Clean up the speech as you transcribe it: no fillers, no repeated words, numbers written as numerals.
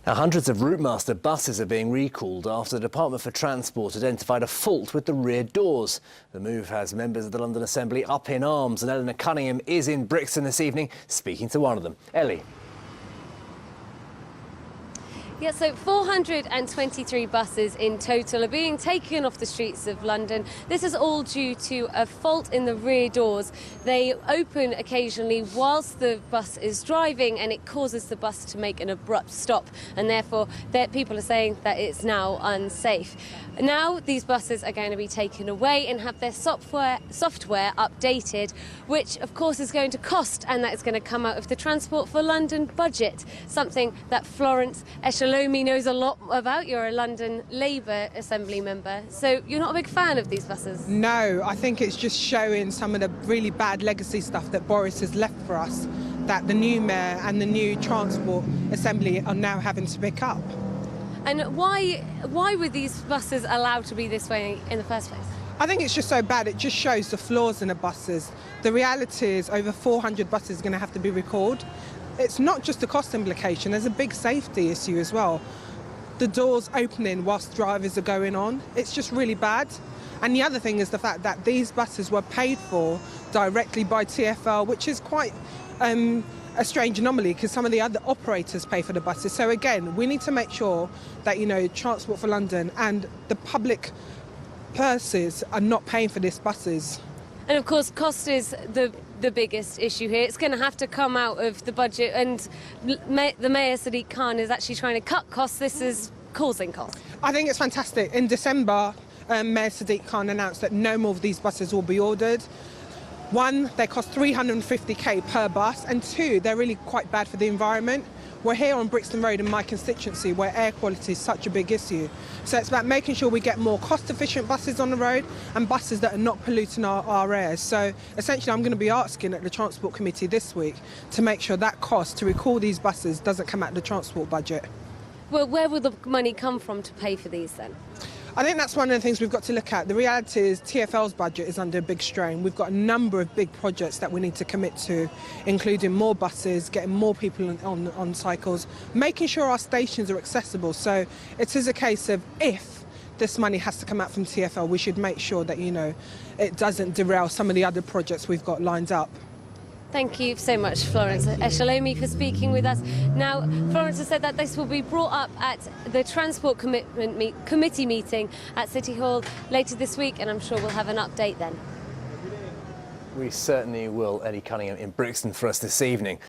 Now, hundreds of Routemaster buses are being recalled after the Department for Transport identified a fault with the rear doors. The move has members of the London Assembly up in arms, and Eleanor Cunningham is in Brixton this evening speaking to one of them. Ellie. Yeah, so 423 buses in total are being taken off the streets of London. This is all due to a fault in the rear doors. They open occasionally whilst the bus is driving, and it causes the bus to make an abrupt stop, and therefore people are saying that it's now unsafe. Now these buses are going to be taken away and have their software updated, which of course is going to cost, and that is going to come out of the Transport for London budget, something that Florence Eshalomi knows a lot about. You're a London Labour Assembly member, so you're not a big fan of these buses? No, I think it's just showing some of the really bad legacy stuff that Boris has left for us, that the new mayor and the new Transport Assembly are now having to pick up. And why were these buses allowed to be this way in the first place? I think it's just so bad. It just shows the flaws in the buses. The reality is over 400 buses are going to have to be recalled. It's not just a cost implication, there's a big safety issue as well. The doors opening whilst drivers are going on, it's just really bad. And the other thing is the fact that these buses were paid for directly by TfL, which is quite a strange anomaly because some of the other operators pay for the buses. So again, we need to make sure that, Transport for London and the public purses are not paying for these buses. And of course, cost is the biggest issue here. It's going to have to come out of the budget, and the Mayor Sadiq Khan is actually trying to cut costs. This is causing costs. I think it's fantastic. In December, Mayor Sadiq Khan announced that no more of these buses will be ordered. One, they cost 350k per bus, and two, they're really quite bad for the environment. We're here on Brixton Road in my constituency where air quality is such a big issue. So it's about making sure we get more cost-efficient buses on the road and buses that are not polluting our air. So essentially I'm going to be asking at the Transport Committee this week to make sure that cost to recall these buses doesn't come out of the transport budget. Well, where will the money come from to pay for these then? I think that's one of the things we've got to look at. The reality is TfL's budget is under a big strain. We've got a number of big projects that we need to commit to, including more buses, getting more people on cycles, making sure our stations are accessible. So it is a case of if this money has to come out from TfL, we should make sure that, it doesn't derail some of the other projects we've got lined up. Thank you so much, Florence Eshalomi, for speaking with us. Now, Florence has said that this will be brought up at the Transport Committee meeting at City Hall later this week, and I'm sure we'll have an update then. We certainly will. Ellie Cunningham in Brixton for us this evening.